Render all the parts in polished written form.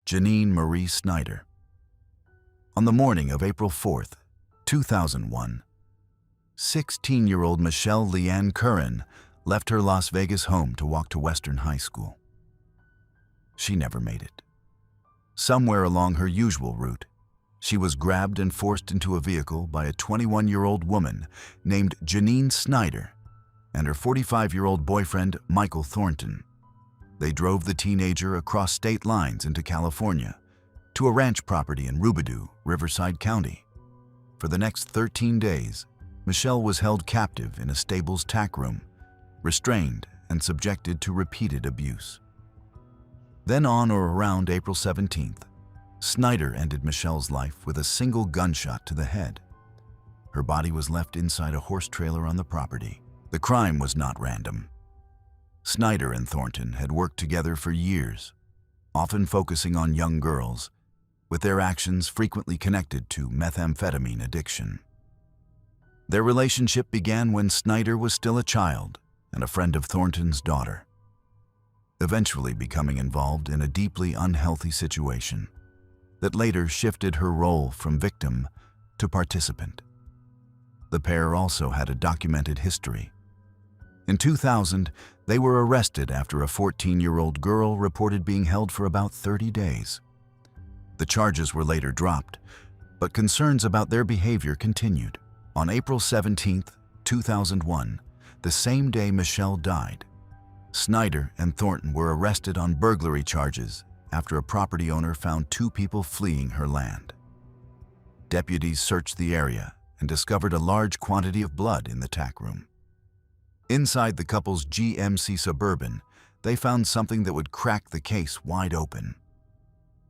Janine Marie Snyder. On the morning of April 4th, 2001, 16-year-old Michelle Leanne Curran left her Las Vegas home to walk to Western High School. She never made it. Somewhere along her usual route, she was grabbed and forced into a vehicle by a 21-year-old woman named Janine Snyder and her 45-year-old boyfriend, Michael Thornton. They drove the teenager across state lines into California to a ranch property in Rubidoux, Riverside County. For the next 13 days, Michelle was held captive in a stable's tack room, restrained and subjected to repeated abuse. Then on or around April 17th, Snyder ended Michelle's life with a single gunshot to the head. Her body was left inside a horse trailer on the property. The crime was not random. Snyder and Thornton had worked together for years, often focusing on young girls, with their actions frequently connected to methamphetamine addiction. Their relationship began when Snyder was still a child and a friend of Thornton's daughter, eventually becoming involved in a deeply unhealthy situation that later shifted her role from victim to participant. The pair also had a documented history. In 2000, they were arrested after a 14-year-old girl reported being held for about 30 days. The charges were later dropped, but concerns about their behavior continued. On April 17, 2001, the same day Michelle died, Snyder and Thornton were arrested on burglary charges after a property owner found two people fleeing her land. Deputies searched the area and discovered a large quantity of blood in the tack room. Inside the couple's GMC Suburban, they found something that would crack the case wide open.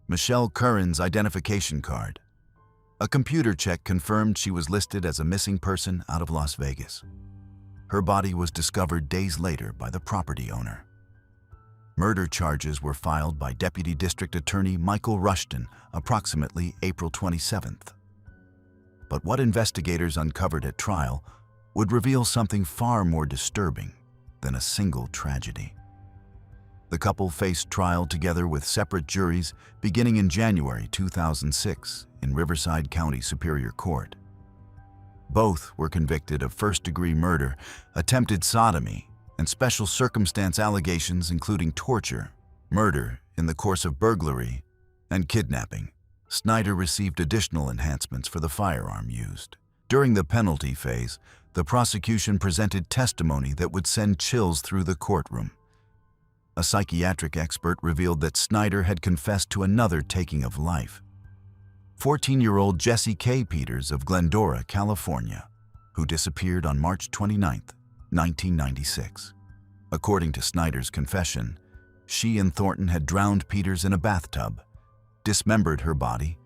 Michelle Curran's identification card. A computer check confirmed she was listed as a missing person out of Las Vegas. Her body was discovered days later by the property owner. Murder charges were filed by Deputy District Attorney Michael Rushton approximately April 27th. But what investigators uncovered at trial would reveal something far more disturbing than a single tragedy. The couple faced trial together with separate juries beginning in January 2006 in Riverside County Superior Court. Both were convicted of first-degree murder, attempted sodomy, and special circumstance allegations including torture, murder in the course of burglary, and kidnapping. Snyder received additional enhancements for the firearm used. During the penalty phase, the prosecution presented testimony that would send chills through the courtroom. A psychiatric expert revealed that Snyder had confessed to another taking of life. 14-year-old Jesse K. Peters of Glendora, California, who disappeared on March 29, 1996. According to Snyder's confession, she and Thornton had drowned Peters in a bathtub, dismembered her body,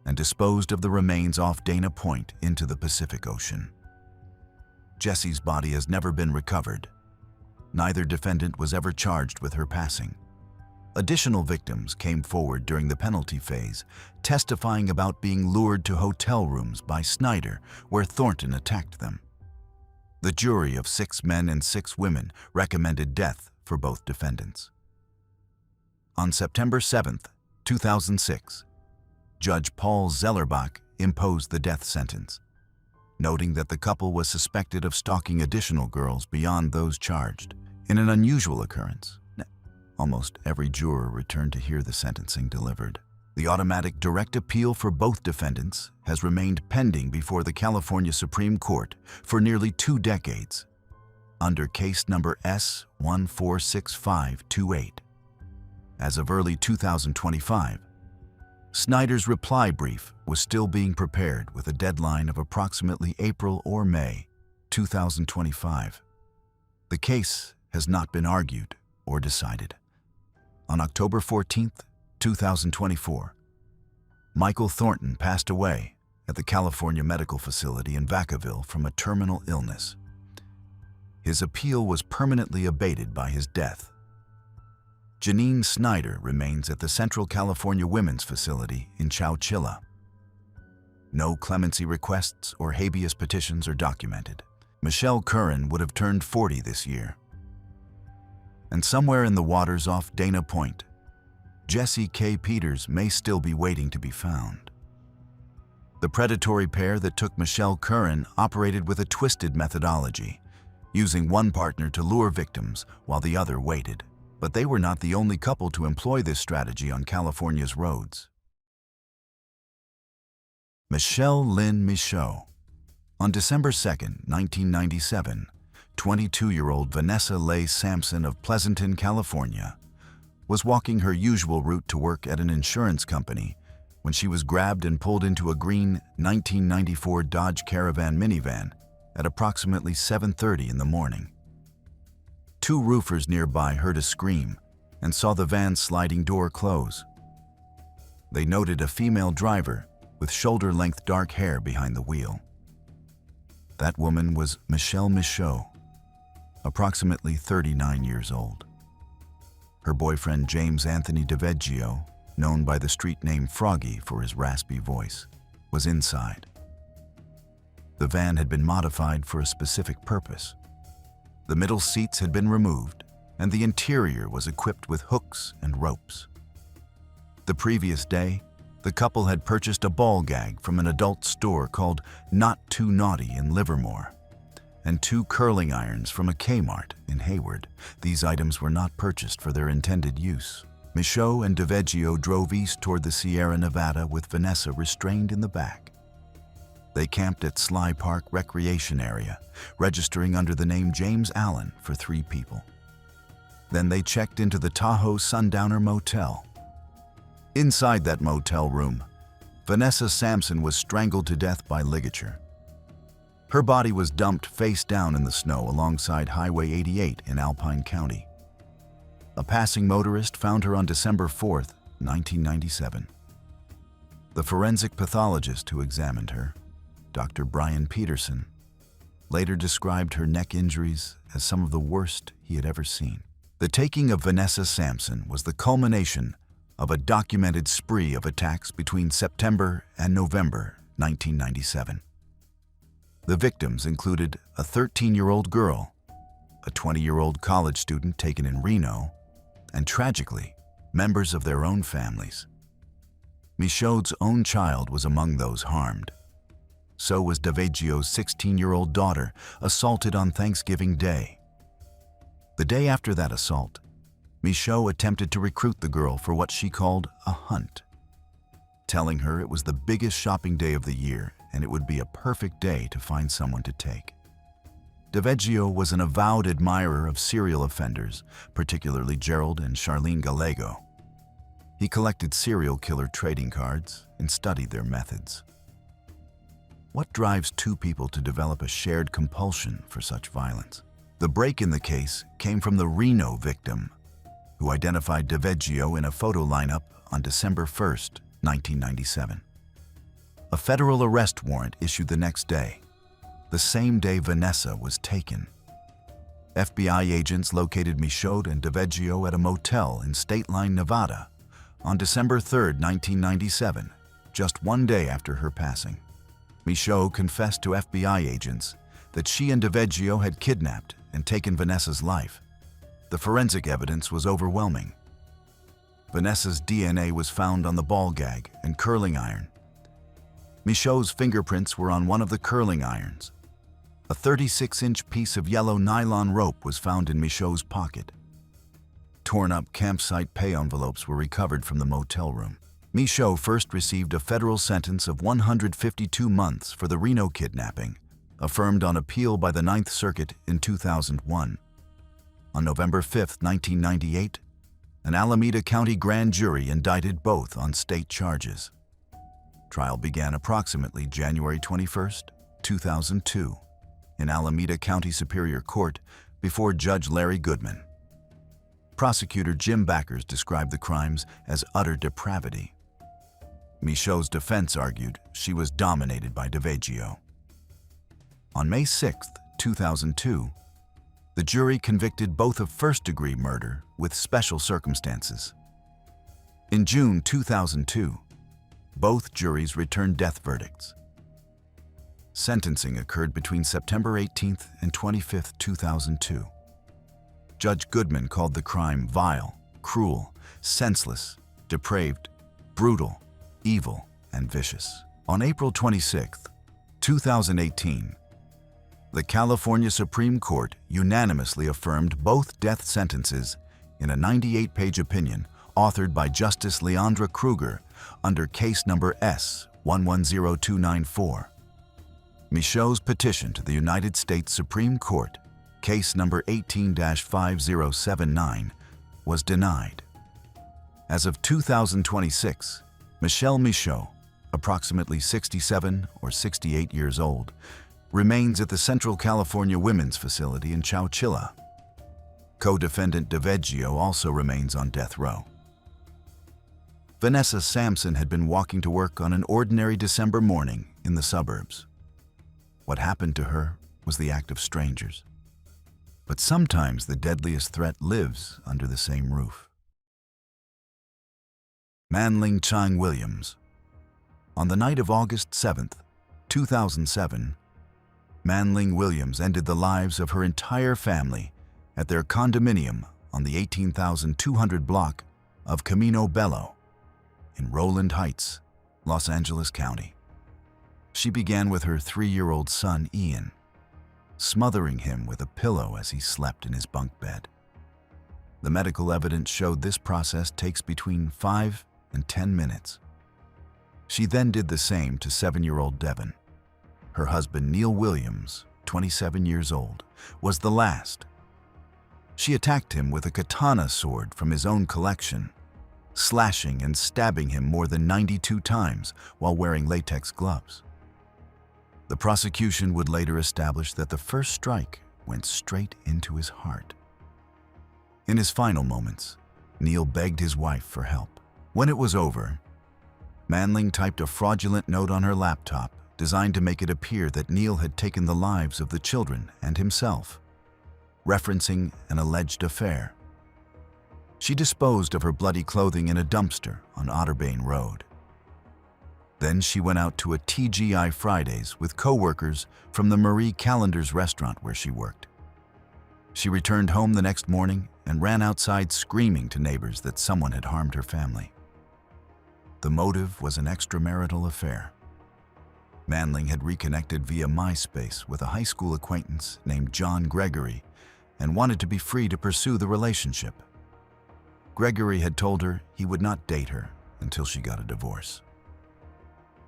and disposed of the remains off Dana Point into the Pacific Ocean. Jesse's body has never been recovered. Neither defendant was ever charged with her passing. Additional victims came forward during the penalty phase, testifying about being lured to hotel rooms by Snyder, where Thornton attacked them. The jury of 6 men and 6 women recommended death for both defendants. On September 7, 2006, Judge Paul Zellerbach imposed the death sentence, noting that the couple was suspected of stalking additional girls beyond those charged. In an unusual occurrence, almost every juror returned to hear the sentencing delivered. The automatic direct appeal for both defendants has remained pending before the California Supreme Court for nearly 2 decades, under case number S146528. As of early 2025, Snyder's reply brief was still being prepared with a deadline of approximately April or May 2025. The case has not been argued or decided. On October 14, 2024, Michael Thornton passed away at the California Medical Facility in Vacaville from a terminal illness. His appeal was permanently abated by his death. Janine Snyder remains at the Central California Women's Facility in Chowchilla. No clemency requests or habeas petitions are documented. Michelle Curran would have turned 40 this year. And somewhere in the waters off Dana Point, Jesse K. Peters may still be waiting to be found. The predatory pair that took Michelle Curran operated with a twisted methodology, using one partner to lure victims while the other waited. But they were not the only couple to employ this strategy on California's roads. Michelle Lynn Michaud. On December 2, 1997, 22-year-old Vanessa Leigh Sampson of Pleasanton, California, was walking her usual route to work at an insurance company when she was grabbed and pulled into a green 1994 Dodge Caravan minivan at approximately 7:30 in the morning. Two roofers nearby heard a scream and saw the van's sliding door close. They noted a female driver with shoulder-length dark hair behind the wheel. That woman was Michelle Michaud, approximately 39 years old. Her boyfriend James Anthony DiVeggio, known by the street name Froggy for his raspy voice, was inside. The van had been modified for a specific purpose. The middle seats had been removed, and the interior was equipped with hooks and ropes. The previous day, the couple had purchased a ball gag from an adult store called Not Too Naughty in Livermore, and 2 curling irons from a Kmart in Hayward. These items were not purchased for their intended use. Michaud and DiVeggio drove east toward the Sierra Nevada with Vanessa restrained in the back. They camped at Sly Park Recreation Area, registering under the name James Allen for 3 people. Then they checked into the Tahoe Sundowner Motel. Inside that motel room, Vanessa Sampson was strangled to death by ligature. Her body was dumped face down in the snow alongside Highway 88 in Alpine County. A passing motorist found her on December 4, 1997. The forensic pathologist who examined her, Dr. Brian Peterson, later described her neck injuries as some of the worst he had ever seen. The taking of Vanessa Sampson was the culmination of a documented spree of attacks between September and November 1997. The victims included a 13-year-old girl, a 20-year-old college student taken in Reno, and tragically, members of their own families. Michaud's own child was among those harmed. So was DiVeggio's 16-year-old daughter, assaulted on Thanksgiving Day. The day after that assault, Michaud attempted to recruit the girl for what she called a hunt, telling her it was the biggest shopping day of the year and it would be a perfect day to find someone to take. DiVeggio was an avowed admirer of serial offenders, particularly Gerald and Charlene Gallego. He collected serial killer trading cards and studied their methods. What drives 2 people to develop a shared compulsion for such violence? The break in the case came from the Reno victim, who identified DiVeggio in a photo lineup on December 1, 1997. A federal arrest warrant issued the next day, the same day Vanessa was taken. FBI agents located Michaud and DiVeggio at a motel in State Line, Nevada, on December 3, 1997, just 1 day after her passing. Michaud confessed to FBI agents that she and DiVeggio had kidnapped and taken Vanessa's life. The forensic evidence was overwhelming. Vanessa's DNA was found on the ball gag and curling iron. Michaud's fingerprints were on one of the curling irons. A 36-inch piece of yellow nylon rope was found in Michaud's pocket. Torn-up campsite pay envelopes were recovered from the motel room. Michaud first received a federal sentence of 152 months for the Reno kidnapping, affirmed on appeal by the Ninth Circuit in 2001. On November 5, 1998, an Alameda County grand jury indicted both on state charges. Trial began approximately January 21, 2002, in Alameda County Superior Court before Judge Larry Goodman. Prosecutor Jim Backers described the crimes as utter depravity. Michaud's defense argued she was dominated by DiVeggio. On May 6, 2002, the jury convicted both of first-degree murder with special circumstances. In June 2002, both juries returned death verdicts. Sentencing occurred between September 18 and 25, 2002. Judge Goodman called the crime vile, cruel, senseless, depraved, brutal, evil, and vicious. On April 26, 2018, the California Supreme Court unanimously affirmed both death sentences in a 98-page opinion authored by Justice Leandra Kruger under case number S110294. Michaud's petition to the United States Supreme Court, case number 18-5079, was denied. As of 2026, Michelle Michaud, approximately 67 or 68 years old, remains at the Central California Women's Facility in Chowchilla. Co-defendant DeVeggio also remains on death row. Vanessa Sampson had been walking to work on an ordinary December morning in the suburbs. What happened to her was the act of strangers. But sometimes the deadliest threat lives under the same roof. Manling Chang Williams. On the night of August 7, 2007, Manling Williams ended the lives of her entire family at their condominium on the 18,200 block of Camino Bello in Rowland Heights, Los Angeles County. She began with her 3-year-old son, Ian, smothering him with a pillow as he slept in his bunk bed. The medical evidence showed this process takes between 5 and 10 minutes. She then did the same to 7-year-old Devin. Her husband, Neil Williams, 27 years old, was the last. She attacked him with a katana sword from his own collection, slashing and stabbing him more than 92 times while wearing latex gloves. The prosecution would later establish that the first strike went straight into his heart. In his final moments, Neil begged his wife for help. When it was over, Manling typed a fraudulent note on her laptop designed to make it appear that Neil had taken the lives of the children and himself, referencing an alleged affair. She disposed of her bloody clothing in a dumpster on Otterbane Road. Then she went out to a TGI Fridays with co-workers from the Marie Callender's restaurant where she worked. She returned home the next morning and ran outside screaming to neighbors that someone had harmed her family. The motive was an extramarital affair. Manling had reconnected via MySpace with a high school acquaintance named John Gregory and wanted to be free to pursue the relationship. Gregory had told her he would not date her until she got a divorce.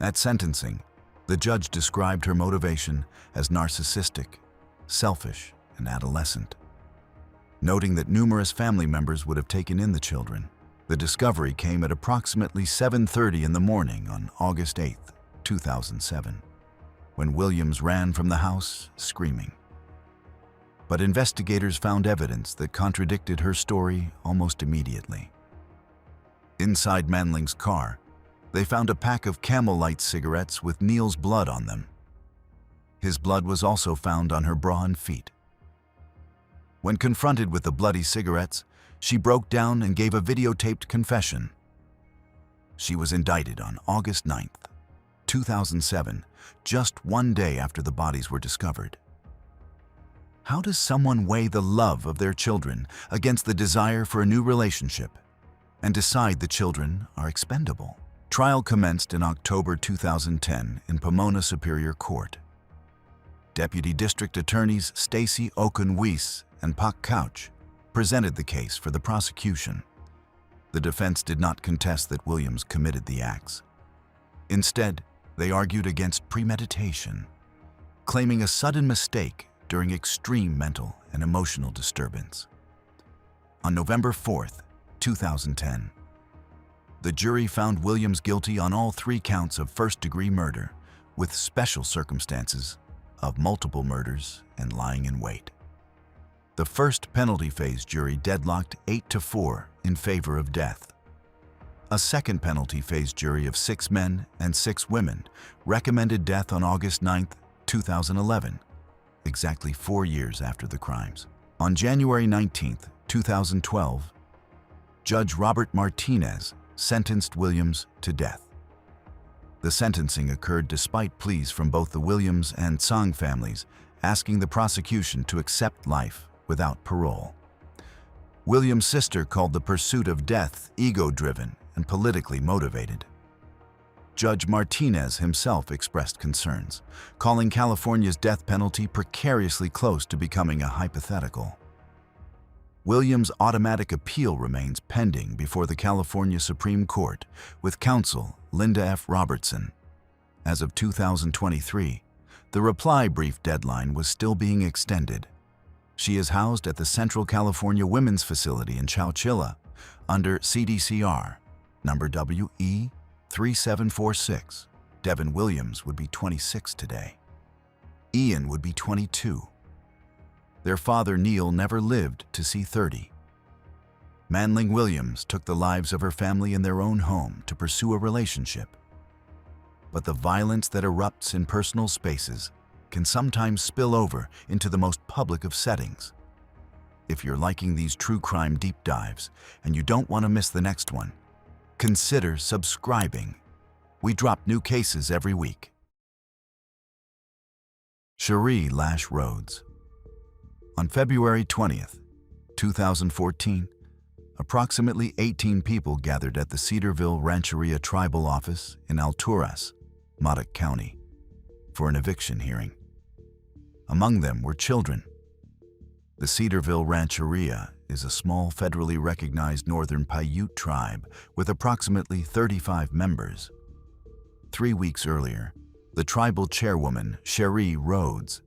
At sentencing, the judge described her motivation as narcissistic, selfish, and adolescent. Noting that numerous family members would have taken in the children, the discovery came at approximately 7:30 in the morning on August 8, 2007, when Williams ran from the house screaming. But investigators found evidence that contradicted her story almost immediately. Inside Manling's car, they found a pack of Camel Light cigarettes with Neil's blood on them. His blood was also found on her bra and feet. When confronted with the bloody cigarettes, she broke down and gave a videotaped confession. She was indicted on August 9, 2007, just one day after the bodies were discovered. How does someone weigh the love of their children against the desire for a new relationship and decide the children are expendable? Trial commenced in October 2010 in Pomona Superior Court. Deputy District Attorneys Stacy Okun-Weiss and Pak Couch presented the case for the prosecution. The defense did not contest that Williams committed the acts. Instead, they argued against premeditation, claiming a sudden mistake during extreme mental and emotional disturbance. On November 4, 2010, the jury found Williams guilty on all 3 counts of first-degree murder, with special circumstances of multiple murders and lying in wait. The first penalty phase jury deadlocked 8-4 in favor of death. A second penalty phase jury of 6 men and 6 women recommended death on August 9, 2011, exactly 4 years after the crimes. On January 19, 2012, Judge Robert Martinez sentenced Williams to death. The sentencing occurred despite pleas from both the Williams and Tsang families asking the prosecution to accept life without parole. Williams' sister called the pursuit of death ego-driven and politically motivated. Judge Martinez himself expressed concerns, calling California's death penalty precariously close to becoming a hypothetical. Williams' automatic appeal remains pending before the California Supreme Court, with counsel Linda F. Robertson. As of 2023, the reply brief deadline was still being extended. She is housed at the Central California Women's Facility in Chowchilla under CDCR number WE 3746. Devin Williams would be 26 today. Ian would be 22. Their father, Neil, never lived to see 30. Manling Williams took the lives of her family in their own home to pursue a relationship. But the violence that erupts in personal spaces can sometimes spill over into the most public of settings. If you're liking these true crime deep dives and you don't want to miss the next one, consider subscribing. We drop new cases every week. Cherie Lash Rhodes. On February 20th, 2014, approximately 18 people gathered at the Cedarville Rancheria Tribal Office in Alturas, Modoc County, for an eviction hearing. Among them were children. The Cedarville Rancheria is a small federally recognized northern Paiute tribe with approximately 35 members. 3 weeks earlier, the tribal chairwoman, Cherie Rhodes,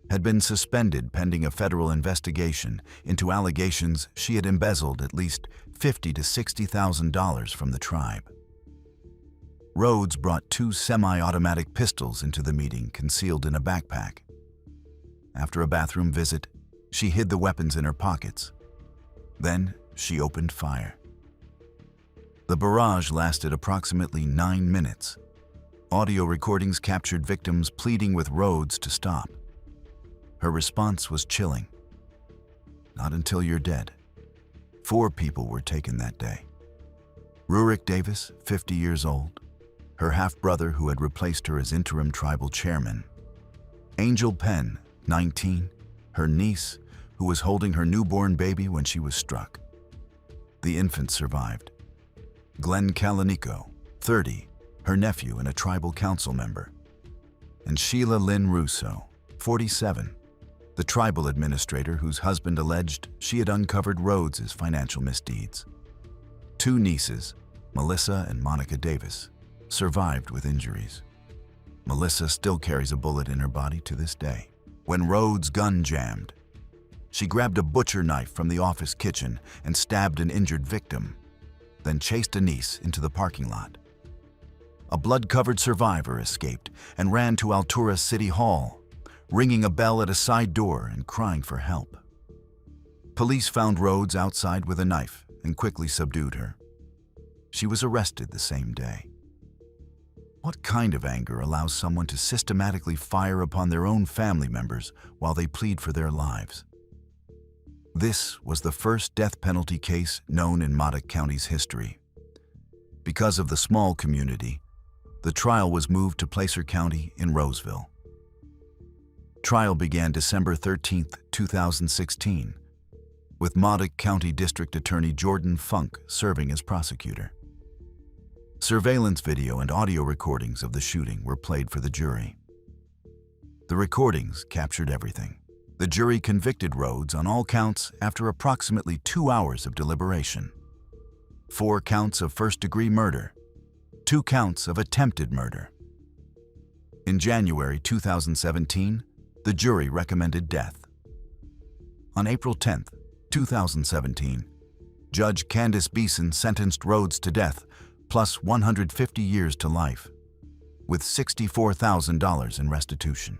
had been suspended pending a federal investigation into allegations she had embezzled at least $50,000 to $60,000 from the tribe. Rhodes brought 2 semi-automatic pistols into the meeting concealed in a backpack. After a bathroom visit, she hid the weapons in her pockets. Then she opened fire. The barrage lasted approximately 9 minutes. Audio recordings captured victims pleading with Rhodes to stop. Her response was chilling. "Not until you're dead." 4 people were taken that day. Rurik Davis, 50 years old, her half-brother who had replaced her as interim tribal chairman. Angel Penn, 19, her niece, who was holding her newborn baby when she was struck. The infant survived. Glenn Calanico, 30, her nephew and a tribal council member. And Sheila Lynn Russo, 47, the tribal administrator whose husband alleged she had uncovered Rhodes' financial misdeeds. 2 nieces, Melissa and Monica Davis, survived with injuries. Melissa still carries a bullet in her body to this day. When Rhodes' gun jammed, she grabbed a butcher knife from the office kitchen and stabbed an injured victim, then chased a niece into the parking lot. A blood-covered survivor escaped and ran to Alturas City Hall, ringing a bell at a side door and crying for help. Police found Rhodes outside with a knife and quickly subdued her. She was arrested the same day. What kind of anger allows someone to systematically fire upon their own family members while they plead for their lives? This was the first death penalty case known in Modoc County's history. Because of the small community, the trial was moved to Placer County in Roseville. Trial began December 13, 2016, with Modoc County District Attorney Jordan Funk serving as prosecutor. Surveillance video and audio recordings of the shooting were played for the jury. The recordings captured everything. The jury convicted Rhodes on all counts after approximately 2 hours of deliberation. 4 counts of first-degree murder, 2 counts of attempted murder. In January 2017, the jury recommended death. On April 10, 2017, Judge Candace Beeson sentenced Rhodes to death plus 150 years to life, with $64,000 in restitution.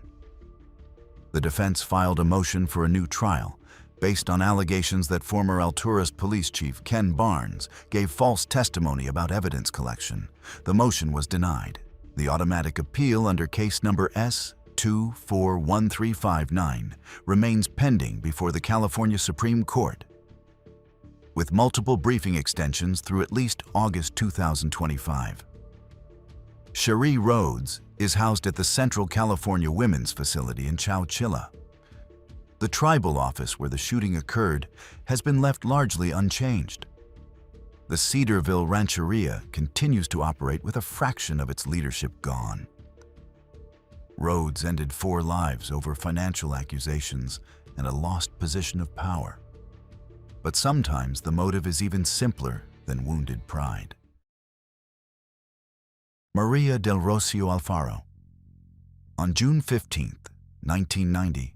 The defense filed a motion for a new trial based on allegations that former Alturas Police Chief Ken Barnes gave false testimony about evidence collection. The motion was denied. The automatic appeal under case number S241359 remains pending before the California Supreme Court, with multiple briefing extensions through at least August 2025. Cherie Rhodes is housed at the Central California Women's Facility in Chowchilla. The tribal office where the shooting occurred has been left largely unchanged. The Cedarville Rancheria continues to operate with a fraction of its leadership gone. Rhodes ended 4 lives over financial accusations and a lost position of power. But sometimes the motive is even simpler than wounded pride. Maria del Rocio Alfaro. On June 15, 1990,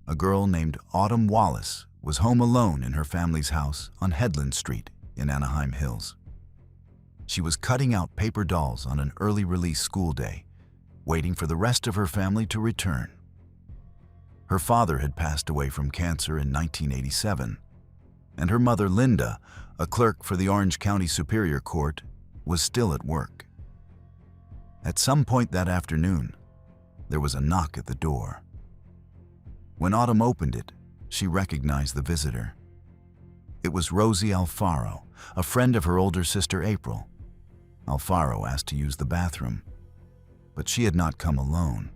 a girl named Autumn Wallace was home alone in her family's house on Headland Street in Anaheim Hills. She was cutting out paper dolls on an early release school day, waiting for the rest of her family to return. Her father had passed away from cancer in 1987, and her mother, Linda, a clerk for the Orange County Superior Court, was still at work. At some point that afternoon, there was a knock at the door. When Autumn opened it, she recognized the visitor. It was Rosie Alfaro, a friend of her older sister April. Alfaro asked to use the bathroom, but she had not come alone,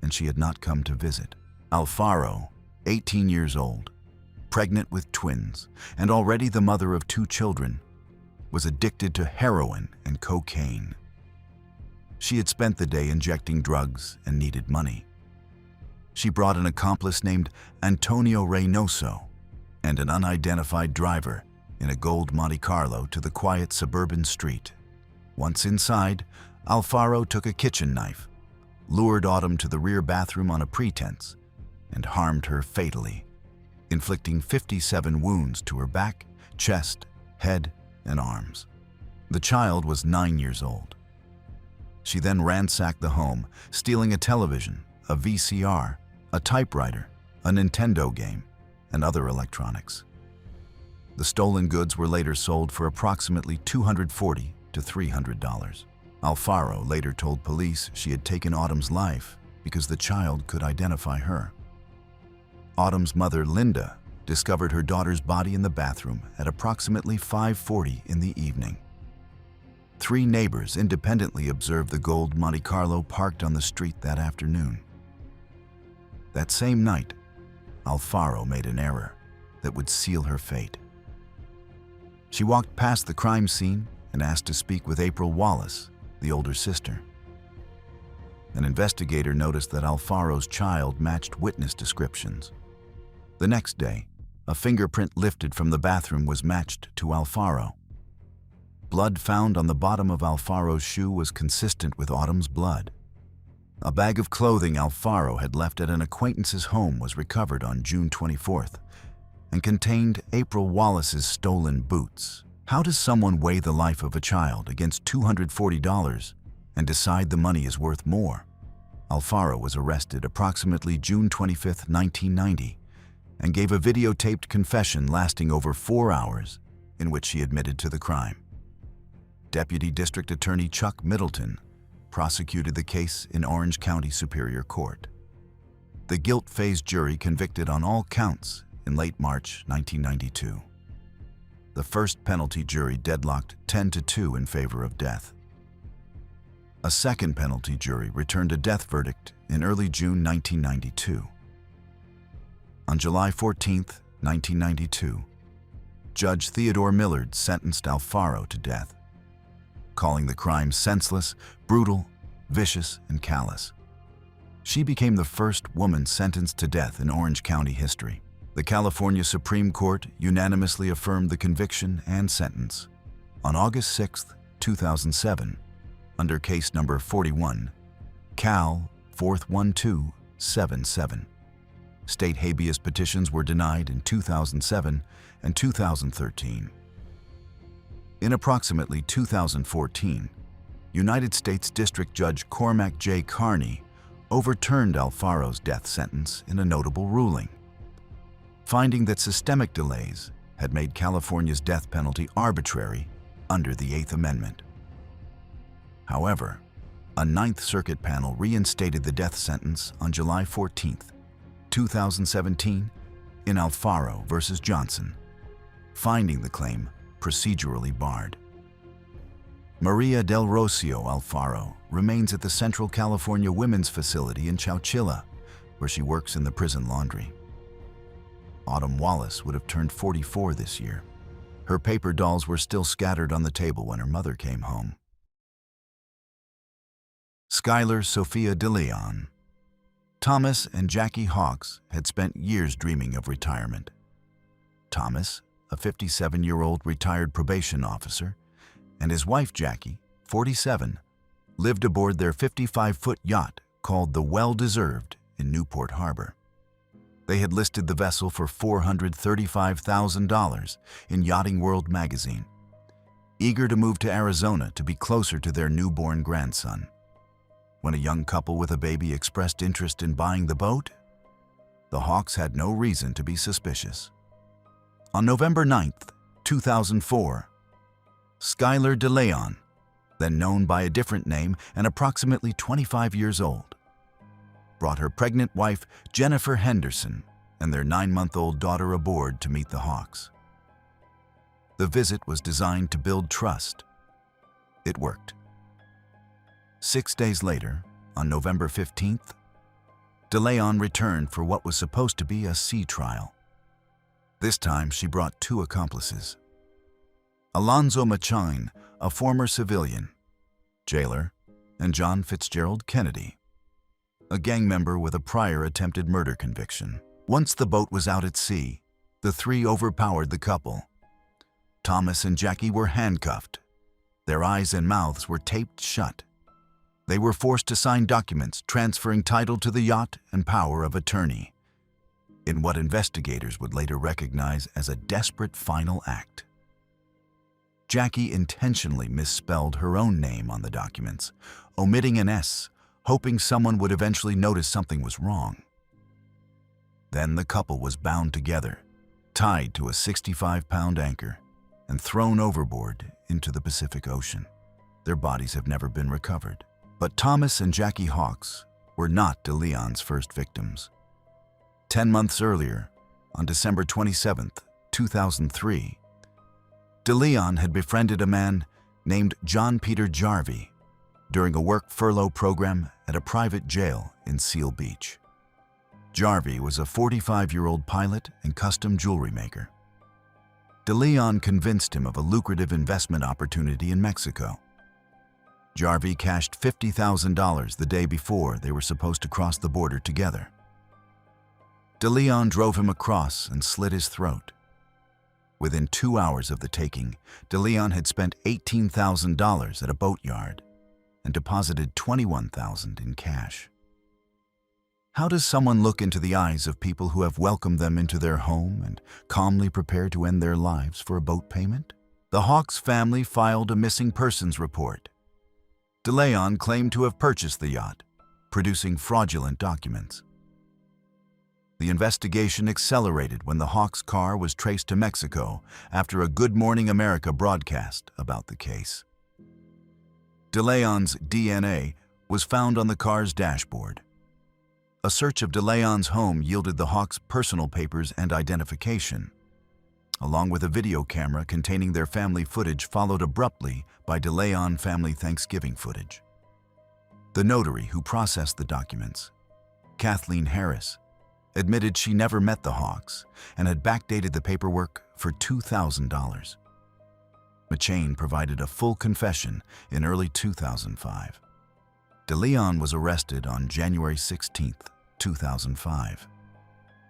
and she had not come to visit. Alfaro, 18 years old, pregnant with twins, and already the mother of 2 children, was addicted to heroin and cocaine. She had spent the day injecting drugs and needed money. She brought an accomplice named Antonio Reynoso and an unidentified driver in a gold Monte Carlo to the quiet suburban street. Once inside, Alfaro took a kitchen knife, lured Autumn to the rear bathroom on a pretense, and harmed her fatally, inflicting 57 wounds to her back, chest, head, and arms. The child was 9 years old. She then ransacked the home, stealing a television, a VCR, a typewriter, a Nintendo game, and other electronics. The stolen goods were later sold for approximately $240 to $300. Alfaro later told police she had taken Autumn's life because the child could identify her. Autumn's mother, Linda, discovered her daughter's body in the bathroom at approximately 5:40 in the evening. 3 neighbors independently observed the gold Monte Carlo parked on the street that afternoon. That same night, Alfaro made an error that would seal her fate. She walked past the crime scene and asked to speak with April Wallace, the older sister. An investigator noticed that Alfaro's child matched witness descriptions. The next day, a fingerprint lifted from the bathroom was matched to Alfaro. Blood found on the bottom of Alfaro's shoe was consistent with Autumn's blood. A bag of clothing Alfaro had left at an acquaintance's home was recovered on June 24th and contained April Wallace's stolen boots. How does someone weigh the life of a child against $240 and decide the money is worth more? Alfaro was arrested approximately June 25, 1990, and gave a videotaped confession lasting over 4 hours in which she admitted to the crime. Deputy District Attorney Chuck Middleton prosecuted the case in Orange County Superior Court. The guilt-phase jury convicted on all counts in late March 1992. The first penalty jury deadlocked 10-2 in favor of death. A second penalty jury returned a death verdict in early June 1992. On July 14, 1992, Judge Theodore Millard sentenced Alfaro to death, calling the crime senseless, brutal, vicious, and callous. She became the first woman sentenced to death in Orange County history. The California Supreme Court unanimously affirmed the conviction and sentence. On August 6, 2007, under case number 41, Cal 41277. State habeas petitions were denied in 2007 and 2013. In approximately 2014, United States District Judge Cormac J. Carney overturned Alfaro's death sentence in a notable ruling, finding that systemic delays had made California's death penalty arbitrary under the Eighth Amendment. However, a Ninth Circuit panel reinstated the death sentence on July 14, 2017, in Alfaro v. Johnson, finding the claim procedurally barred. Maria del Rocio Alfaro remains at the Central California Women's Facility in Chowchilla, where she works in the prison laundry. Autumn Wallace would have turned 44 this year. Her paper dolls were still scattered on the table when her mother came home. Skylar Sophia DeLeon. Thomas and Jackie Hawks had spent years dreaming of retirement. Thomas, a 57-year-old retired probation officer, and his wife Jackie, 47, lived aboard their 55-foot yacht called the Well-Deserved in Newport Harbor. They had listed the vessel for $435,000 in Yachting World magazine, eager to move to Arizona to be closer to their newborn grandson. When a young couple with a baby expressed interest in buying the boat, the Hawks had no reason to be suspicious. On November 9th, 2004, Skylar DeLeon, then known by a different name and approximately 25 years old, brought her pregnant wife Jennifer Henderson and their 9-month-old daughter aboard to meet the Hawks. The visit was designed to build trust. It worked. 6 days later, on November 15th, DeLeon returned for what was supposed to be a sea trial. This time, she brought 2 accomplices. Alonzo Machain, a former civilian, jailer, and John Fitzgerald Kennedy, a gang member with a prior attempted murder conviction. Once the boat was out at sea, the 3 overpowered the couple. Thomas and Jackie were handcuffed. Their eyes and mouths were taped shut. They were forced to sign documents transferring title to the yacht and power of attorney, in what investigators would later recognize as a desperate final act. Jackie intentionally misspelled her own name on the documents, omitting an S, hoping someone would eventually notice something was wrong. Then the couple was bound together, tied to a 65-pound anchor, and thrown overboard into the Pacific Ocean. Their bodies have never been recovered. But Thomas and Jackie Hawks were not DeLeon's first victims. 10 months earlier, on December 27, 2003, DeLeon had befriended a man named John Peter Jarvie during a work furlough program at a private jail in Seal Beach. Jarvie was a 45-year-old pilot and custom jewelry maker. DeLeon convinced him of a lucrative investment opportunity in Mexico. Jarvie cashed $50,000 the day before they were supposed to cross the border together. DeLeon drove him across and slit his throat. Within 2 hours of the taking, DeLeon had spent $18,000 at a boatyard and deposited $21,000 in cash. How does someone look into the eyes of people who have welcomed them into their home and calmly prepare to end their lives for a boat payment? The Hawks family filed a missing persons report. DeLeon claimed to have purchased the yacht, producing fraudulent documents. The investigation accelerated when the Hawks' car was traced to Mexico after a Good Morning America broadcast about the case. DeLeon's DNA was found on the car's dashboard. A search of DeLeon's home yielded the Hawks' personal papers and identification, along with a video camera containing their family footage followed abruptly by DeLeon family Thanksgiving footage. The notary who processed the documents, Kathleen Harris, admitted she never met the Hawks and had backdated the paperwork for $2,000. Machain provided a full confession in early 2005. DeLeon was arrested on January 16, 2005.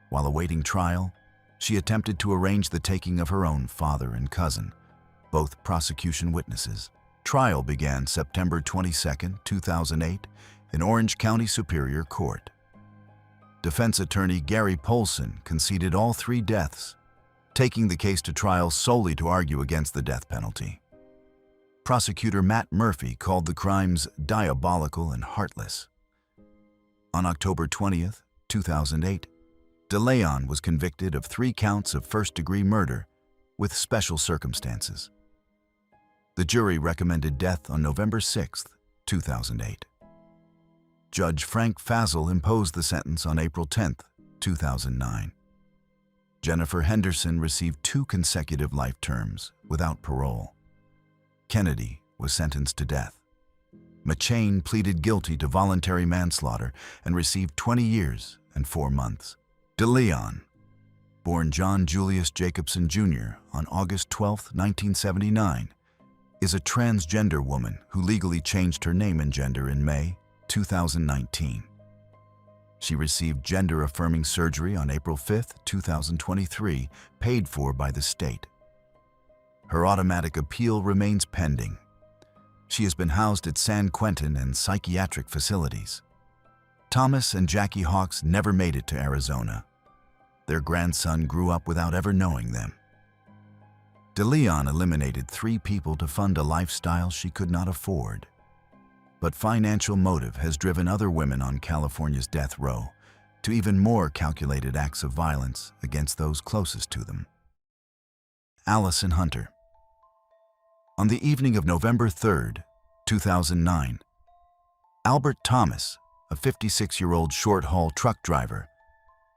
While awaiting trial, she attempted to arrange the taking of her own father and cousin, both prosecution witnesses. Trial began September 22, 2008, in Orange County Superior Court. Defense attorney Gary Polson conceded all 3 deaths, taking the case to trial solely to argue against the death penalty. Prosecutor Matt Murphy called the crimes diabolical and heartless. On October 20, 2008, DeLeon was convicted of 3 counts of first-degree murder with special circumstances. The jury recommended death on November 6, 2008. Judge Frank Fazel imposed the sentence on April 10, 2009. Jennifer Henderson received 2 consecutive life terms without parole. Kennedy was sentenced to death. Machain pleaded guilty to voluntary manslaughter and received 20 years and 4 months. DeLeon born John Julius Jacobson Jr. on August 12, 1979, is a transgender woman who legally changed her name and gender in May 2019. She received gender-affirming surgery on April 5, 2023, paid for by the state. Her automatic appeal remains pending. She has been housed at San Quentin and psychiatric facilities. Thomas and Jackie Hawks never made it to Arizona. Their grandson grew up without ever knowing them. DeLeon eliminated 3 people to fund a lifestyle she could not afford. But financial motive has driven other women on California's death row to even more calculated acts of violence against those closest to them. Allison Hunter. On the evening of November 3, 2009, Albert Thomas, a 56-year-old short-haul truck driver,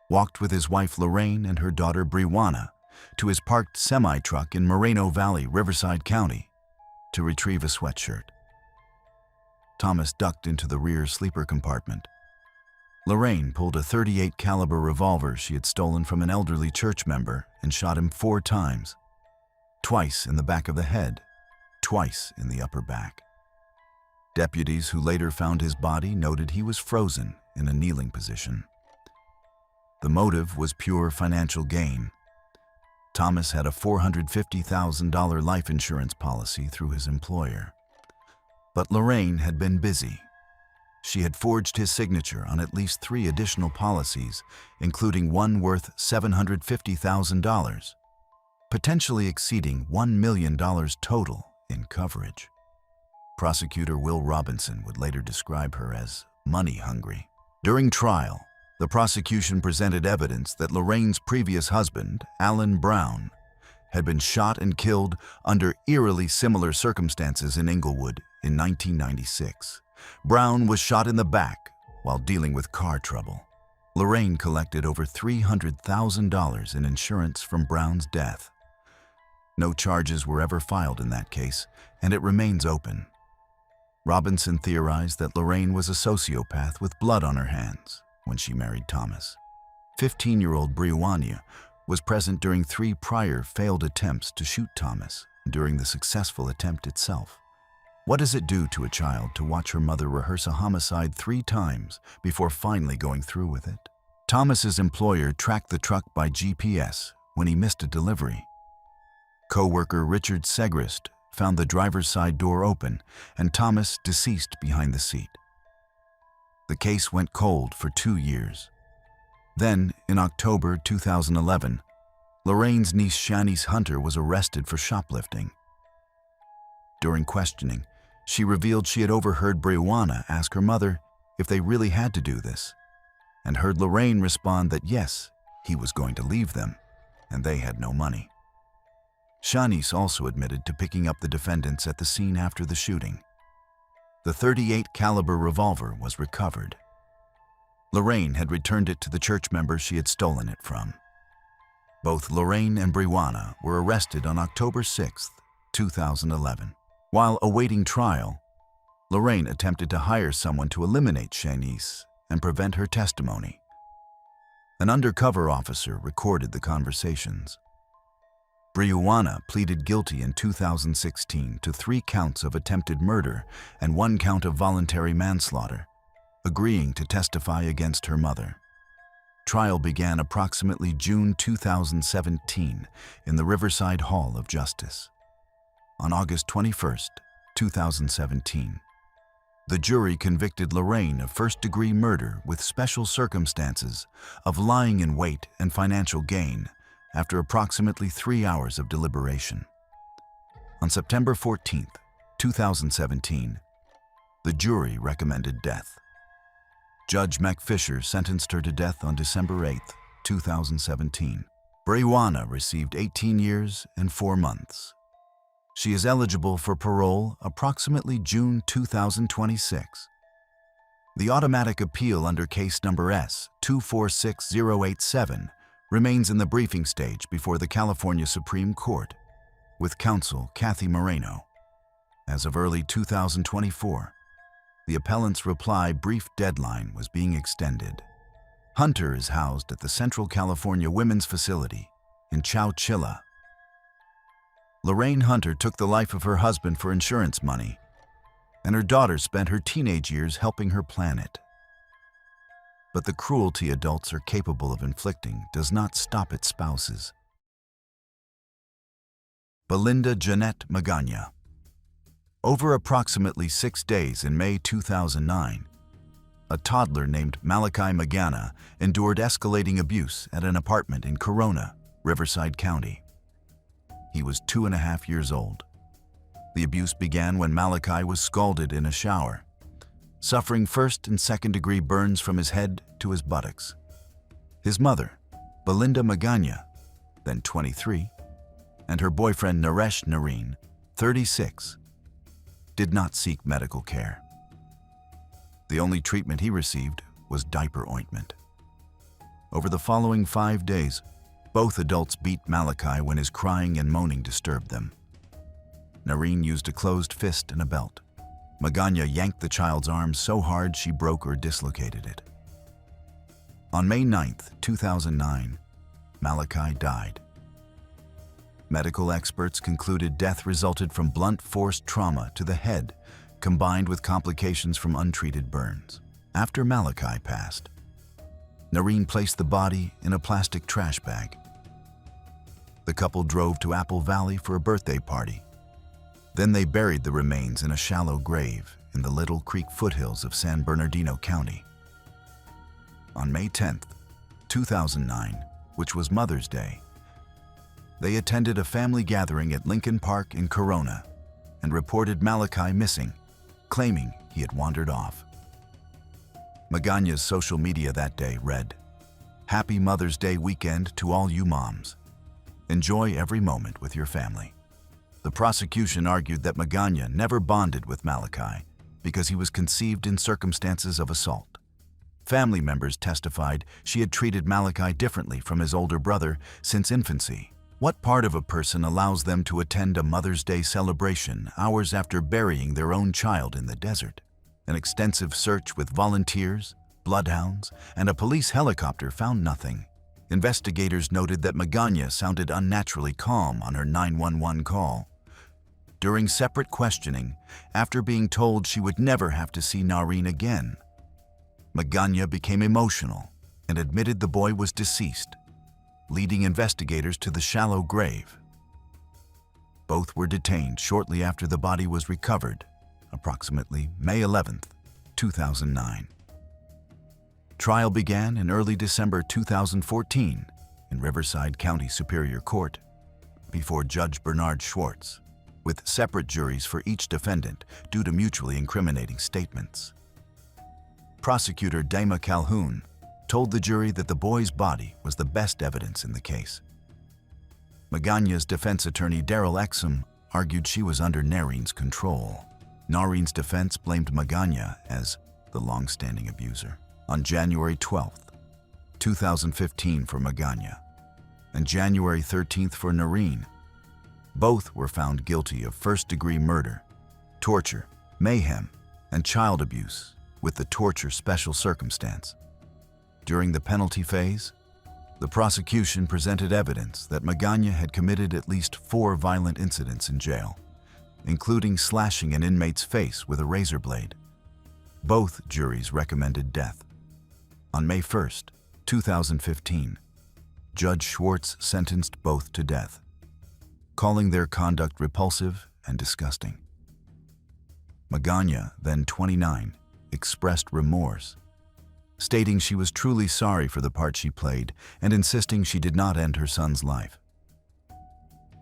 walked with his wife Lorraine and her daughter Brianna to his parked semi-truck in Moreno Valley, Riverside County, to retrieve a sweatshirt. Thomas ducked into the rear sleeper compartment. Lorraine pulled a .38 caliber revolver she had stolen from an elderly church member and shot him 4 times, twice in the back of the head, twice in the upper back. Deputies who later found his body noted he was frozen in a kneeling position. The motive was pure financial gain. Thomas had a $450,000 life insurance policy through his employer. But Lorraine had been busy. She had forged his signature on at least 3 additional policies, including one worth $750,000, potentially exceeding $1 million total in coverage. Prosecutor Will Robinson would later describe her as money-hungry. During trial, the prosecution presented evidence that Lorraine's previous husband, Alan Brown, had been shot and killed under eerily similar circumstances in Inglewood in 1996. Brown was shot in the back while dealing with car trouble. Lorraine collected over $300,000 in insurance from Brown's death. No charges were ever filed in that case, and it remains open. Robinson theorized that Lorraine was a sociopath with blood on her hands when she married Thomas. 15-year-old Brianna was present during 3 prior failed attempts to shoot Thomas during the successful attempt itself. What does it do to a child to watch her mother rehearse a homicide 3 times before finally going through with it? Thomas's employer tracked the truck by GPS when he missed a delivery. Co-worker Richard Segrist found the driver's side door open and Thomas deceased behind the seat. The case went cold for 2 years. Then, in October 2011, Lorraine's niece Shanice Hunter was arrested for shoplifting. During questioning, she revealed she had overheard Brianna ask her mother if they really had to do this, and heard Lorraine respond that yes, he was going to leave them, and they had no money. Shanice also admitted to picking up the defendants at the scene after the shooting. The .38 caliber revolver was recovered. Lorraine had returned it to the church member she had stolen it from. Both Lorraine and Brianna were arrested on October 6, 2011. While awaiting trial, Lorraine attempted to hire someone to eliminate Shanice and prevent her testimony. An undercover officer recorded the conversations. Brianna pleaded guilty in 2016 to 3 counts of attempted murder and 1 count of voluntary manslaughter, agreeing to testify against her mother. Trial began approximately June 2017 in the Riverside Hall of Justice. On August 21, 2017, the jury convicted Lorraine of first-degree murder with special circumstances of lying in wait and financial gain after approximately 3 hours of deliberation. On September 14, 2017, the jury recommended death. Judge McFisher sentenced her to death on December 8, 2017. Brianna received 18 years and 4 months. She is eligible for parole approximately June 2026. The automatic appeal under case number S-246087 remains in the briefing stage before the California Supreme Court, with counsel Kathy Moreno. As of early 2024, the appellant's reply brief deadline was being extended. Hunter is housed at the Central California Women's Facility in Chowchilla. Lorraine Hunter took the life of her husband for insurance money, and her daughter spent her teenage years helping her plan it. But the cruelty adults are capable of inflicting does not stop at spouses. Belinda Jeanette Magana. Over approximately 6 days in May 2009, a toddler named Malachi Magana endured escalating abuse at an apartment in Corona, Riverside County. He was 2.5 years old. The abuse began when Malachi was scalded in a shower, suffering first and second-degree burns from his head to his buttocks. His mother, Belinda Magana, then 23, and her boyfriend Naresh Nareen, 36, did not seek medical care. The only treatment he received was diaper ointment. Over the following 5 days, both adults beat Malachi when his crying and moaning disturbed them. Nareen used a closed fist and a belt. Magana yanked the child's arm so hard she broke or dislocated it. On May 9, 2009, Malachi died. Medical experts concluded death resulted from blunt force trauma to the head, combined with complications from untreated burns. After Malachi passed, Nareen placed the body in a plastic trash bag. The couple drove to Apple Valley for a birthday party. Then they buried the remains in a shallow grave in the Little Creek foothills of San Bernardino County. On May 10, 2009, which was Mother's Day, they attended a family gathering at Lincoln Park in Corona and reported Malachi missing, claiming he had wandered off. Magana's social media that day read, "Happy Mother's Day weekend to all you moms. Enjoy every moment with your family." The prosecution argued that Magana never bonded with Malachi because he was conceived in circumstances of assault. Family members testified she had treated Malachi differently from his older brother since infancy. What part of a person allows them to attend a Mother's Day celebration hours after burying their own child in the desert? An extensive search with volunteers, bloodhounds, and a police helicopter found nothing. Investigators noted that Magana sounded unnaturally calm on her 911 call. During separate questioning, after being told she would never have to see Nareen again, Magana became emotional and admitted the boy was deceased, leading investigators to the shallow grave. Both were detained shortly after the body was recovered, approximately May 11, 2009. Trial began in early December 2014 in Riverside County Superior Court before Judge Bernard Schwartz, with separate juries for each defendant due to mutually incriminating statements. Prosecutor Dama Calhoun told the jury that the boy's body was the best evidence in the case. Magana's defense attorney Daryl Exum argued she was under Nareen's control. Nareen's defense blamed Magana as the long-standing abuser. On January 12, 2015 for Magana and January 13 for Nareen, both were found guilty of first-degree murder, torture, mayhem, and child abuse with the torture special circumstance. During the penalty phase, the prosecution presented evidence that Magana had committed at least 4 violent incidents in jail, including slashing an inmate's face with a razor blade. Both juries recommended death. On May 1, 2015, Judge Schwartz sentenced both to death, calling their conduct repulsive and disgusting. Magana, then 29, expressed remorse, stating she was truly sorry for the part she played and insisting she did not end her son's life.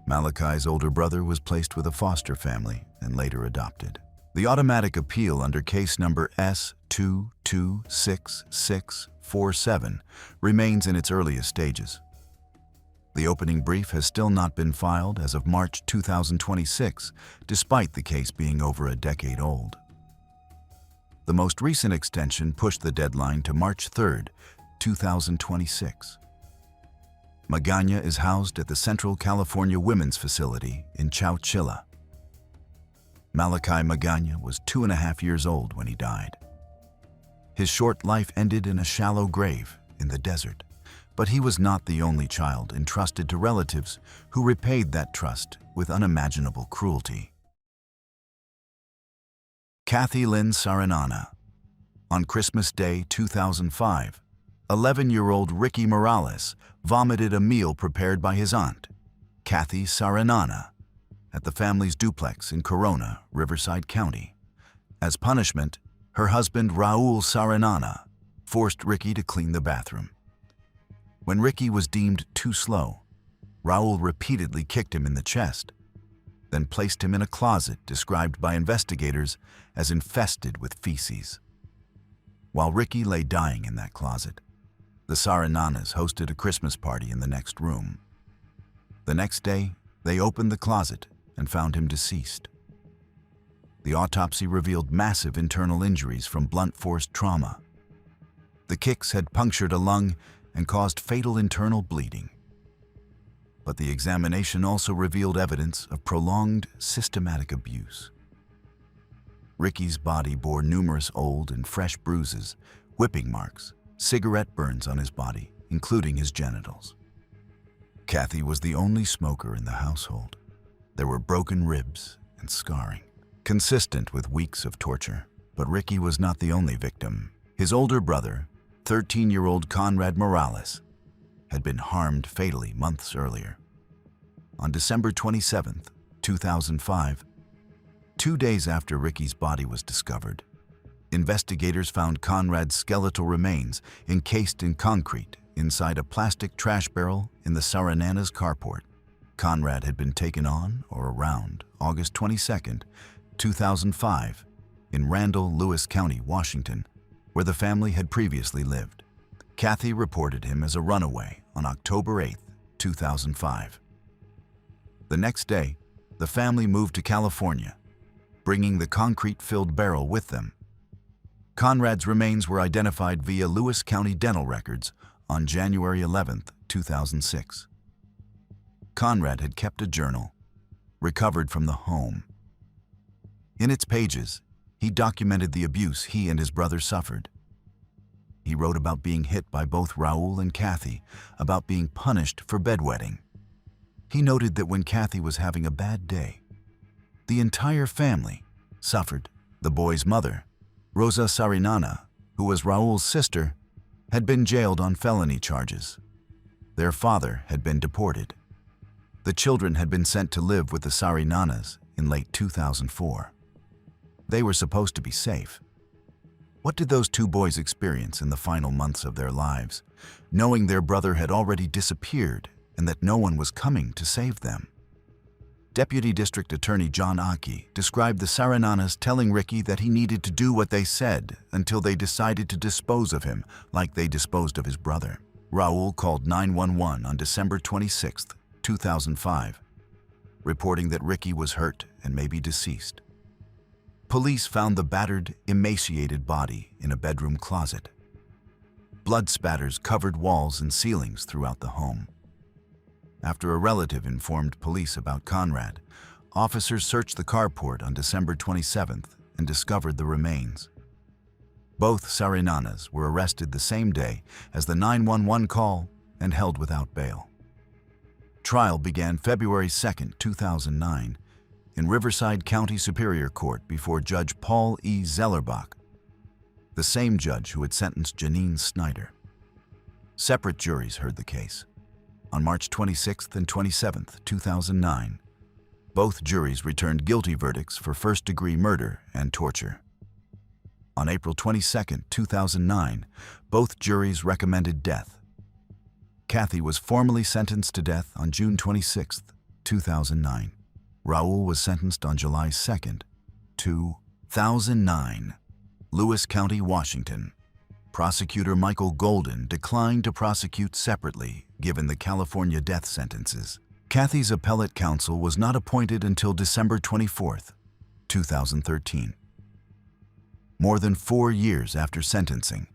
Malachi's older brother was placed with a foster family and later adopted. The automatic appeal under case number S226647 remains in its earliest stages. The opening brief has still not been filed as of March 2026, despite the case being over a decade old. The most recent extension pushed the deadline to March 3, 2026. Magana is housed at the Central California Women's Facility in Chowchilla. Malachi Magana was 2.5 years old when he died. His short life ended in a shallow grave in the desert. But he was not the only child entrusted to relatives who repaid that trust with unimaginable cruelty. Kathy Lynn Saranana. On Christmas Day 2005, 11-year-old Ricky Morales vomited a meal prepared by his aunt, Kathy Saranana, at the family's duplex in Corona, Riverside County. As punishment, her husband Raul Saranana forced Ricky to clean the bathroom. When Ricky was deemed too slow, Raul repeatedly kicked him in the chest, then placed him in a closet described by investigators as infested with feces. While Ricky lay dying in that closet, the Sarananas hosted a Christmas party in the next room. The next day, they opened the closet and found him deceased. The autopsy revealed massive internal injuries from blunt force trauma. The kicks had punctured a lung and caused fatal internal bleeding. But the examination also revealed evidence of prolonged, systematic abuse. Ricky's body bore numerous old and fresh bruises, whipping marks, cigarette burns on his body, including his genitals. Kathy was the only smoker in the household. There were broken ribs and scarring, consistent with weeks of torture. But Ricky was not the only victim. His older brother, 13-year-old Conrad Morales, had been harmed fatally months earlier. On December 27, 2005, 2 days after Ricky's body was discovered, investigators found Conrad's skeletal remains encased in concrete inside a plastic trash barrel in the Saranana's carport. Conrad had been taken on or around August 22, 2005, in Randall, Lewis County, Washington, where the family had previously lived. Kathy reported him as a runaway on October 8, 2005. The next day, the family moved to California, bringing the concrete-filled barrel with them. Conrad's remains were identified via Lewis County dental records on January 11, 2006. Conrad had kept a journal, recovered from the home. In its pages, he documented the abuse he and his brother suffered. He wrote about being hit by both Raul and Kathy, about being punished for bedwetting. He noted that when Kathy was having a bad day, the entire family suffered. The boy's mother, Rosa Sarinana, who was Raul's sister, had been jailed on felony charges. Their father had been deported. The children had been sent to live with the Sarinanas in late 2004. They were supposed to be safe. What did those two boys experience in the final months of their lives, knowing their brother had already disappeared and that no one was coming to save them? Deputy District Attorney John Aki described the Sarinanas telling Ricky that he needed to do what they said until they decided to dispose of him like they disposed of his brother. Raul called 911 on December 26, 2005, reporting that Ricky was hurt and maybe deceased. Police found the battered, emaciated body in a bedroom closet. Blood spatters covered walls and ceilings throughout the home. After a relative informed police about Conrad, officers searched the carport on December 27th and discovered the remains. Both Sarinanas were arrested the same day as the 911 call and held without bail. Trial began February 2, 2009, in Riverside County Superior Court before Judge Paul E. Zellerbach, the same judge who had sentenced Janine Snyder. Separate juries heard the case. On March 26 and 27, 2009, both juries returned guilty verdicts for first-degree murder and torture. On April 22, 2009, both juries recommended death. Kathy was formally sentenced to death on June 26, 2009. Raul was sentenced on July 2, 2009. Lewis County, Washington. Prosecutor Michael Golden declined to prosecute separately given the California death sentences. Kathy's appellate counsel was not appointed until December 24, 2013. More than 4 years after sentencing,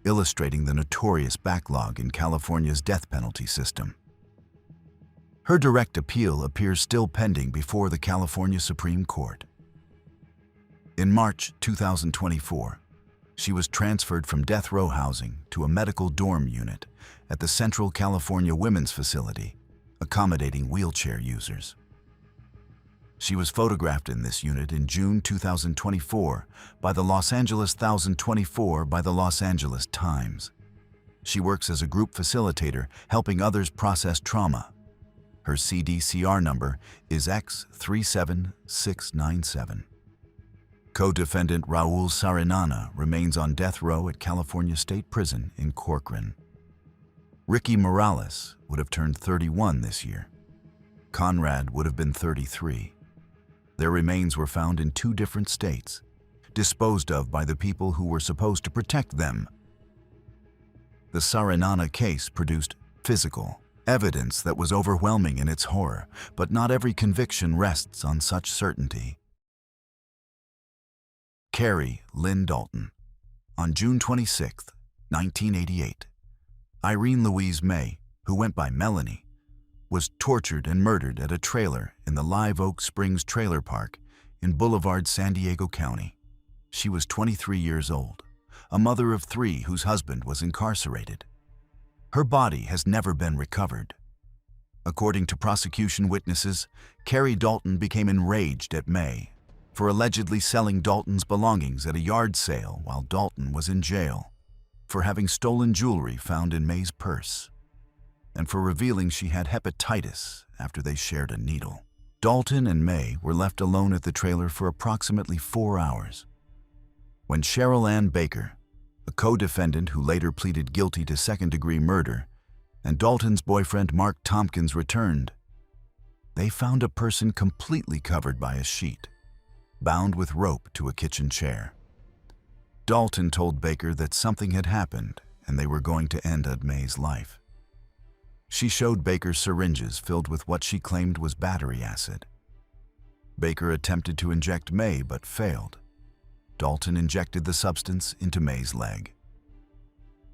illustrating the notorious backlog in California's death penalty system. Her direct appeal appears still pending before the California Supreme Court. In March 2024, She was transferred from death row housing to a medical dorm unit at the Central California Women's Facility, accommodating wheelchair users. She was photographed in this unit in June 2024 by the Los Angeles 1024 by the Los Angeles Times. She works as a group facilitator, helping others process trauma. Her CDCR number is X37697. Co-defendant Raul Sarinana remains on death row at California State Prison in Corcoran. Ricky Morales would have turned 31 this year. Conrad would have been 33. Their remains were found in 2 different states, disposed of by the people who were supposed to protect them. The Sarinana case produced physical evidence that was overwhelming in its horror, but not every conviction rests on such certainty. Carrie Lynn Dalton. On June 26, 1988, Irene Louise May, who went by Melanie, was tortured and murdered at a trailer in the Live Oak Springs Trailer Park in Boulevard, San Diego County. She was 23 years old, a mother of 3 whose husband was incarcerated. Her body has never been recovered. According to prosecution witnesses, Carrie Dalton became enraged at May for allegedly selling Dalton's belongings at a yard sale while Dalton was in jail, for having stolen jewelry found in May's purse, and for revealing she had hepatitis after they shared a needle. Dalton and May were left alone at the trailer for approximately 4 hours. When Cheryl Ann Baker, a co-defendant who later pleaded guilty to second-degree murder, and Dalton's boyfriend Mark Tompkins returned, they found a person completely covered by a sheet, bound with rope to a kitchen chair. Dalton told Baker that something had happened and they were going to end May's life. She showed Baker syringes filled with what she claimed was battery acid. Baker attempted to inject May but failed. Dalton injected the substance into May's leg.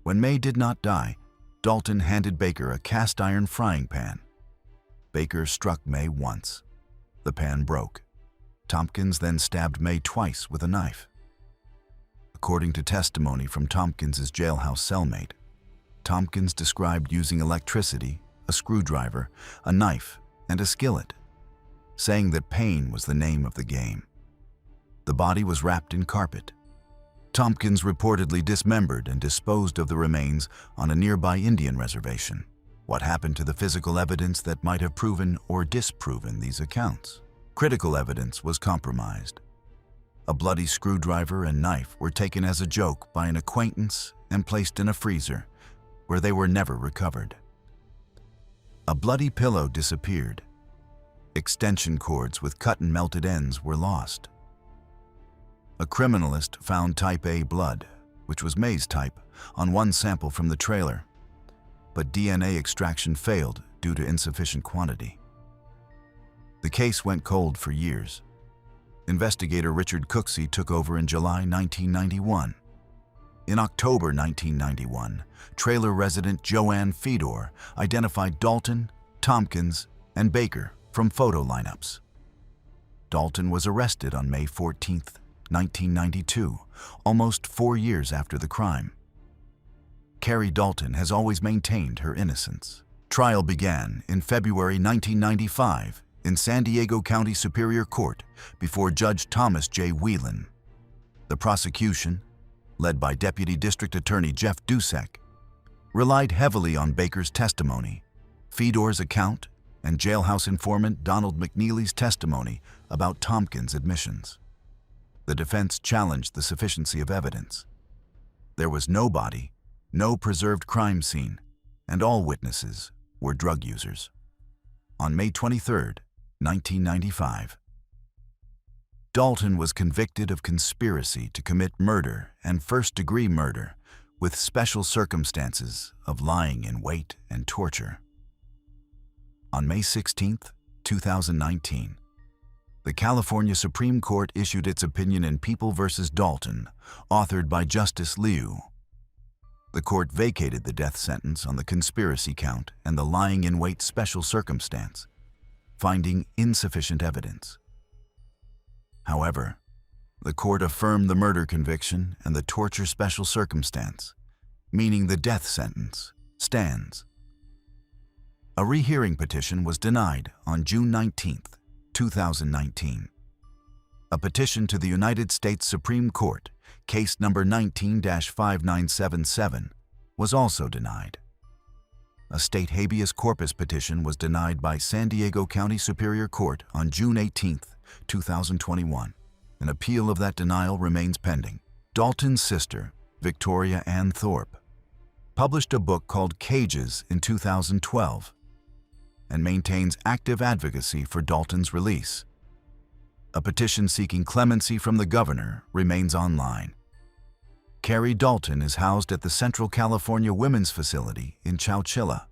When May did not die, Dalton handed Baker a cast-iron frying pan. Baker struck May once. The pan broke. Tompkins then stabbed May twice with a knife. According to testimony from Tompkins' jailhouse cellmate, Tompkins described using electricity, a screwdriver, a knife, and a skillet, saying that pain was the name of the game. The body was wrapped in carpet. Tompkins reportedly dismembered and disposed of the remains on a nearby Indian reservation. What happened to the physical evidence that might have proven or disproven these accounts? Critical evidence was compromised. A bloody screwdriver and knife were taken as a joke by an acquaintance and placed in a freezer, where they were never recovered. A bloody pillow disappeared. Extension cords with cut and melted ends were lost. A criminalist found type A blood, which was May's type, on one sample from the trailer, but DNA extraction failed due to insufficient quantity. The case went cold for years. Investigator Richard Cooksey took over in July 1991. In October 1991, trailer resident Joanne Fedor identified Dalton, Tompkins, and Baker from photo lineups. Dalton was arrested on May 14, 1992, almost 4 years after the crime. Carrie Dalton has always maintained her innocence. Trial began in February 1995 in San Diego County Superior Court before Judge Thomas J. Whelan. The prosecution, led by Deputy District Attorney Jeff Dusek, relied heavily on Baker's testimony, Fedor's account, and jailhouse informant Donald McNeely's testimony about Tompkins' admissions. The defense challenged the sufficiency of evidence. There was no body, no preserved crime scene, and all witnesses were drug users. On May 23, 1995, Dalton was convicted of conspiracy to commit murder and first-degree murder with special circumstances of lying in wait and torture. On May 16, 2019, the California Supreme Court issued its opinion in People v. Dalton, authored by Justice Liu. The court vacated the death sentence on the conspiracy count and the lying in wait special circumstance, finding insufficient evidence. However, The court affirmed the murder conviction and the torture special circumstance, meaning the death sentence stands. A rehearing petition was denied on June 19, 2019. A petition to the United States Supreme Court, case number 19-5977, was also denied. A state habeas corpus petition was denied by San Diego County Superior Court on June 18, 2021. An appeal of that denial remains pending. Dalton's sister, Victoria Ann Thorpe, published a book called Cages in 2012 and maintains active advocacy for Dalton's release. A petition seeking clemency from the governor remains online. Carrie Dalton is housed at the Central California Women's Facility in Chowchilla.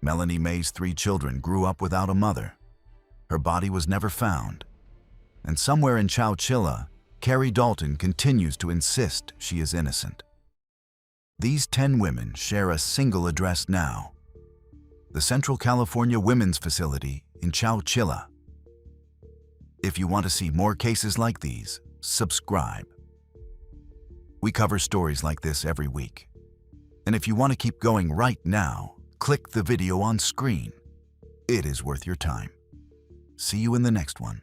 Melanie May's 3 children grew up without a mother. Her body was never found. And somewhere in Chowchilla, Carrie Dalton continues to insist she is innocent. These 10 women share a single address now: the Central California Women's Facility in Chowchilla. If you want to see more cases like these, subscribe. We cover stories like this every week. And if you want to keep going right now, click the video on screen. It is worth your time. See you in the next one.